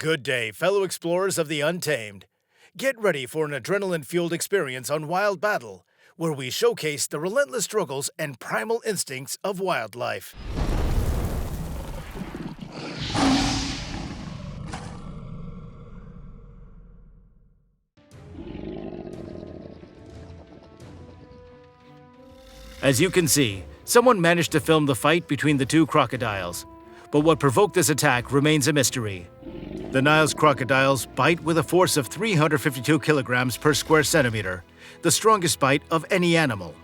Good day, fellow explorers of the Untamed. Get ready for an adrenaline-fueled experience on Wild Battle, where we showcase the relentless struggles and primal instincts of wildlife. As you can see, someone managed to film the fight between the two crocodiles. But what provoked this attack remains a mystery. The Nile's crocodiles bite with a force of 352 kilograms per square centimeter, the strongest bite of any animal.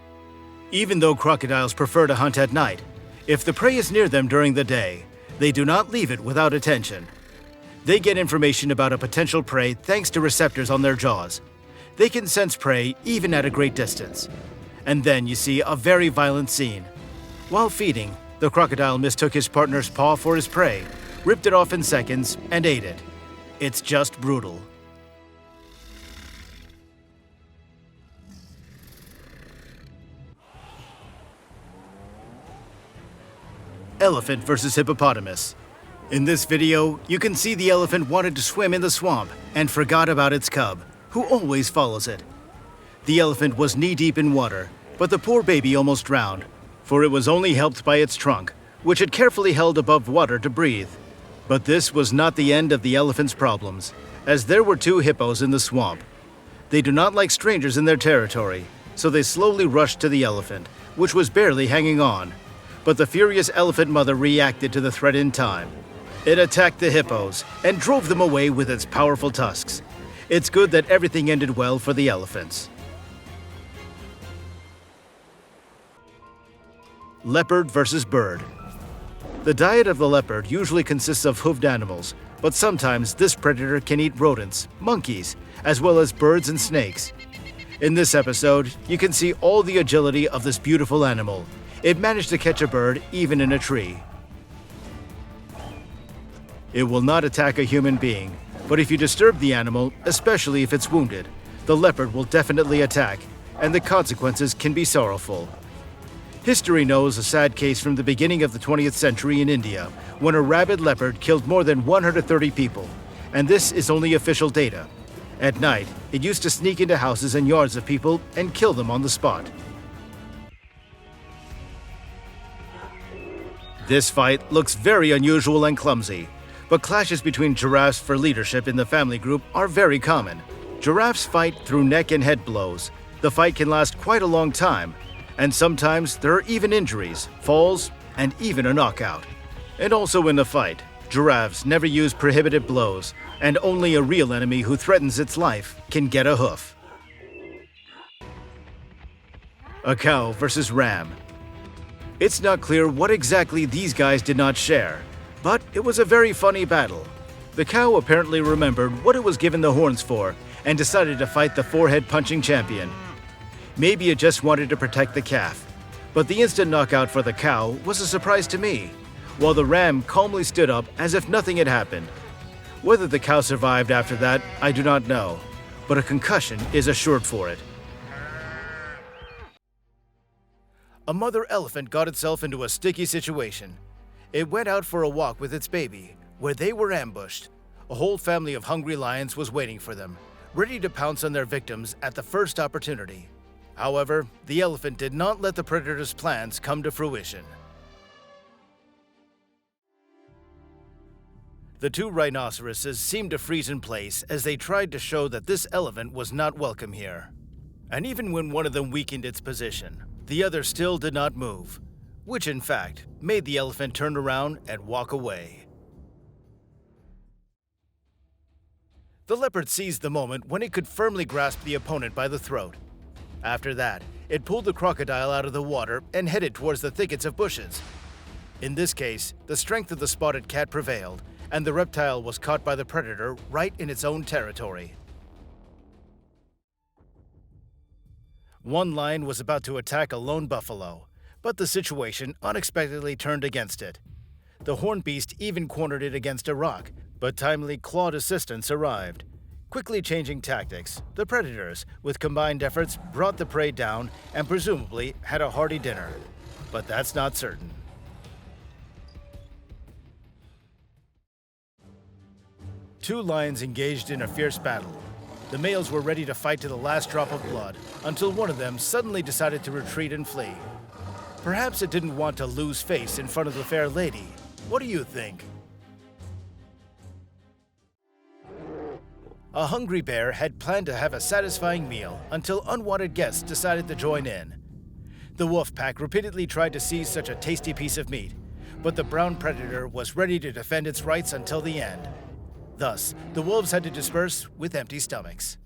Even though crocodiles prefer to hunt at night, if the prey is near them during the day, they do not leave it without attention. They get information about a potential prey thanks to receptors on their jaws. They can sense prey even at a great distance. And then you see a very violent scene. While feeding, the crocodile mistook his partner's paw for his prey, ripped it off in seconds, and ate it. It's just brutal. Elephant versus hippopotamus. In this video, you can see the elephant wanted to swim in the swamp and forgot about its cub, who always follows it. The elephant was knee-deep in water, but the poor baby almost drowned, for it was only helped by its trunk, which it carefully held above water to breathe. But this was not the end of the elephant's problems, as there were two hippos in the swamp. They do not like strangers in their territory, so they slowly rushed to the elephant, which was barely hanging on. But the furious elephant mother reacted to the threat in time. It attacked the hippos and drove them away with its powerful tusks. It's good that everything ended well for the elephants. Leopard versus bird. The diet of the leopard usually consists of hoofed animals, but sometimes this predator can eat rodents, monkeys, as well as birds and snakes. In this episode, you can see all the agility of this beautiful animal. It managed to catch a bird even in a tree. It will not attack a human being, but if you disturb the animal, especially if it's wounded, the leopard will definitely attack, and the consequences can be sorrowful. History knows a sad case from the beginning of the 20th century in India, when a rabid leopard killed more than 130 people, and this is only official data. At night, it used to sneak into houses and yards of people and kill them on the spot. This fight looks very unusual and clumsy, but clashes between giraffes for leadership in the family group are very common. Giraffes fight through neck and head blows. The fight can last quite a long time, and sometimes there are even injuries, falls, and even a knockout. And also in the fight, giraffes never use prohibited blows, and only a real enemy who threatens its life can get a hoof. A cow versus ram. It's not clear what exactly these guys did not share, but it was a very funny battle. The cow apparently remembered what it was given the horns for and decided to fight the forehead-punching champion. Maybe it just wanted to protect the calf, but the instant knockout for the cow was a surprise to me, while the ram calmly stood up as if nothing had happened. Whether the cow survived after that, I do not know, but a concussion is assured for it. A mother elephant got itself into a sticky situation. It went out for a walk with its baby, where they were ambushed. A whole family of hungry lions was waiting for them, ready to pounce on their victims at the first opportunity. However, the elephant did not let the predator's plans come to fruition. The two rhinoceroses seemed to freeze in place as they tried to show that this elephant was not welcome here. And even when one of them weakened its position, the other still did not move, which in fact made the elephant turn around and walk away. The leopard seized the moment when it could firmly grasp the opponent by the throat. After that, it pulled the crocodile out of the water and headed towards the thickets of bushes. In this case, the strength of the spotted cat prevailed, and the reptile was caught by the predator right in its own territory. One lion was about to attack a lone buffalo, but the situation unexpectedly turned against it. The horned beast even cornered it against a rock, but timely clawed assistance arrived. Quickly changing tactics, the predators, with combined efforts, brought the prey down and presumably had a hearty dinner. But that's not certain. Two lions engaged in a fierce battle. The males were ready to fight to the last drop of blood until one of them suddenly decided to retreat and flee. Perhaps it didn't want to lose face in front of the fair lady. What do you think? A hungry bear had planned to have a satisfying meal until unwanted guests decided to join in. The wolf pack repeatedly tried to seize such a tasty piece of meat, but the brown predator was ready to defend its rights until the end. Thus, the wolves had to disperse with empty stomachs.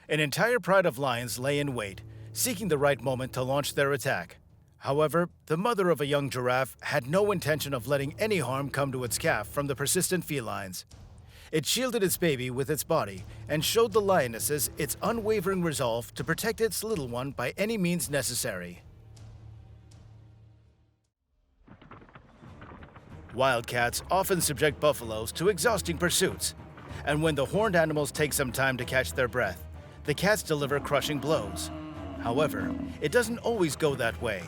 An entire pride of lions lay in wait, seeking the right moment to launch their attack. However, the mother of a young giraffe had no intention of letting any harm come to its calf from the persistent felines. It shielded its baby with its body and showed the lionesses its unwavering resolve to protect its little one by any means necessary. Wildcats often subject buffaloes to exhausting pursuits, and when the horned animals take some time to catch their breath, the cats deliver crushing blows. However, it doesn't always go that way.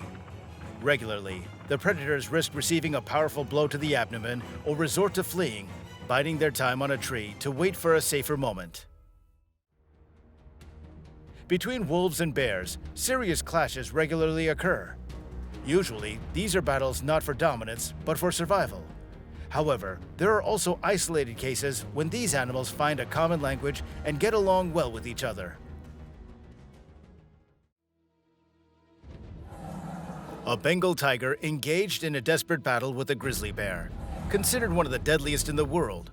Regularly, the predators risk receiving a powerful blow to the abdomen or resort to fleeing, biding their time on a tree to wait for a safer moment. Between wolves and bears, serious clashes regularly occur. Usually, these are battles not for dominance, but for survival. However, there are also isolated cases when these animals find a common language and get along well with each other. A Bengal tiger engaged in a desperate battle with a grizzly bear, considered one of the deadliest in the world.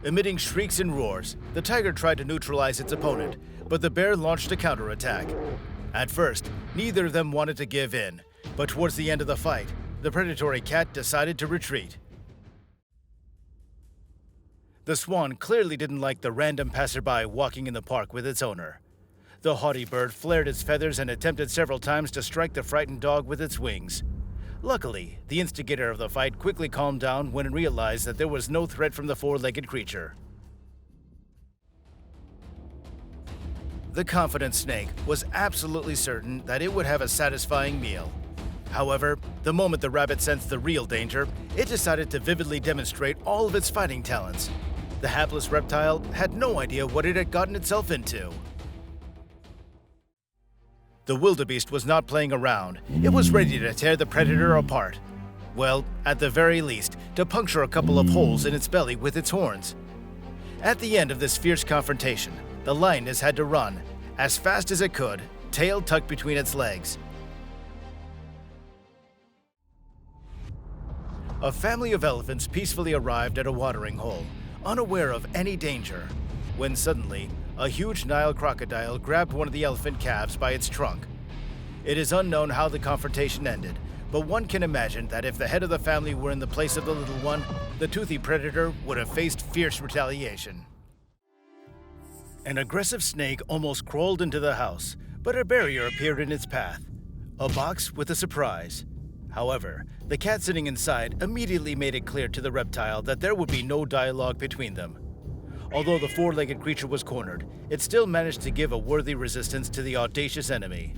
Emitting shrieks and roars, the tiger tried to neutralize its opponent, but the bear launched a counterattack. At first, neither of them wanted to give in, but towards the end of the fight, the predatory cat decided to retreat. The swan clearly didn't like the random passerby walking in the park with its owner. The haughty bird flared its feathers and attempted several times to strike the frightened dog with its wings. Luckily, the instigator of the fight quickly calmed down when it realized that there was no threat from the four-legged creature. The confident snake was absolutely certain that it would have a satisfying meal. However, the moment the rabbit sensed the real danger, it decided to vividly demonstrate all of its fighting talents. The hapless reptile had no idea what it had gotten itself into. The wildebeest was not playing around. It was ready to tear the predator apart. Well, at the very least, to puncture a couple of holes in its belly with its horns. At the end of this fierce confrontation, the lioness had to run, as fast as it could, tail tucked between its legs. A family of elephants peacefully arrived at a watering hole, unaware of any danger, when suddenly, a huge Nile crocodile grabbed one of the elephant calves by its trunk. It is unknown how the confrontation ended, but one can imagine that if the head of the family were in the place of the little one, the toothy predator would have faced fierce retaliation. An aggressive snake almost crawled into the house, but a barrier appeared in its path. A box with a surprise. However, the cat sitting inside immediately made it clear to the reptile that there would be no dialogue between them. Although the four-legged creature was cornered, it still managed to give a worthy resistance to the audacious enemy.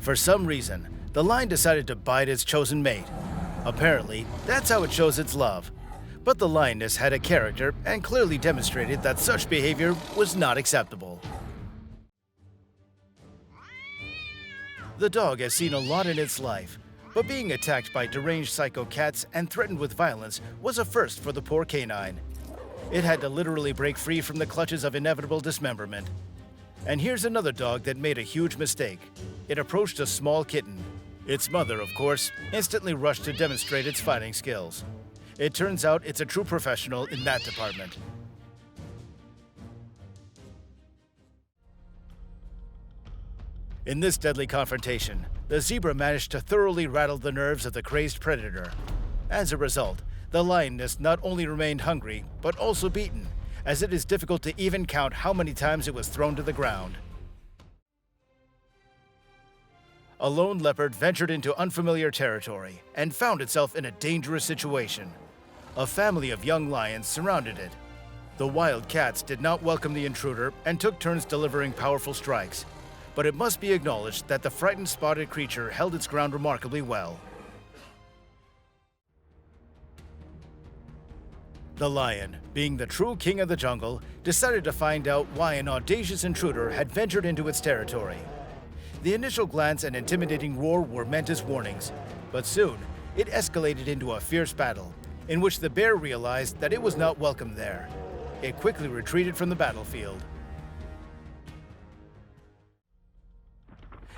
For some reason, the lion decided to bite its chosen mate. Apparently, that's how it shows its love. But the lioness had a character and clearly demonstrated that such behavior was not acceptable. The dog has seen a lot in its life, but being attacked by deranged psycho cats and threatened with violence was a first for the poor canine. It had to literally break free from the clutches of inevitable dismemberment. And here's another dog that made a huge mistake. It approached a small kitten. Its mother, of course, instantly rushed to demonstrate its fighting skills. It turns out it's a true professional in that department. In this deadly confrontation, the zebra managed to thoroughly rattle the nerves of the crazed predator. As a result, the lioness not only remained hungry, but also beaten, as it is difficult to even count how many times it was thrown to the ground. A lone leopard ventured into unfamiliar territory and found itself in a dangerous situation. A family of young lions surrounded it. The wild cats did not welcome the intruder and took turns delivering powerful strikes. But it must be acknowledged that the frightened spotted creature held its ground remarkably well. The lion, being the true king of the jungle, decided to find out why an audacious intruder had ventured into its territory. The initial glance and intimidating roar were meant as warnings, but soon it escalated into a fierce battle, in which the bear realized that it was not welcome there. It quickly retreated from the battlefield.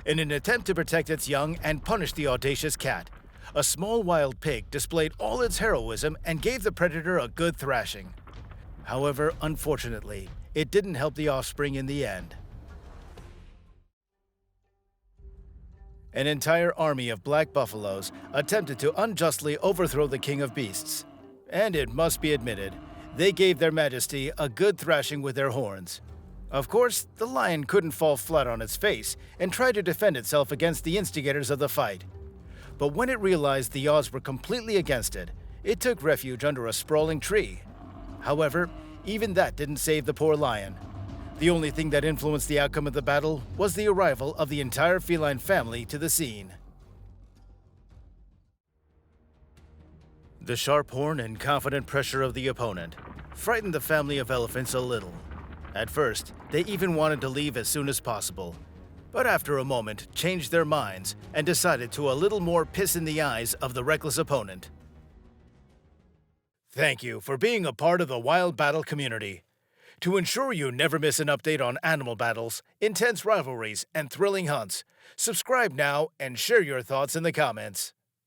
In an attempt to protect its young and punish the audacious cat, a small wild pig displayed all its heroism and gave the predator a good thrashing. However, unfortunately, it didn't help the offspring in the end. An entire army of black buffaloes attempted to unjustly overthrow the king of beasts. And it must be admitted, they gave their majesty a good thrashing with their horns. Of course, the lion couldn't fall flat on its face and tried to defend itself against the instigators of the fight. But when it realized the odds were completely against it, it took refuge under a sprawling tree. However, even that didn't save the poor lion. The only thing that influenced the outcome of the battle was the arrival of the entire feline family to the scene. The sharp horn and confident pressure of the opponent frightened the family of elephants a little. At first, they even wanted to leave as soon as possible, but after a moment changed their minds and decided to a little more piss in the eyes of the reckless opponent. Thank you for being a part of the wild battle community. To ensure you never miss an update on animal battles, intense rivalries, and thrilling hunts, subscribe now and share your thoughts in the comments.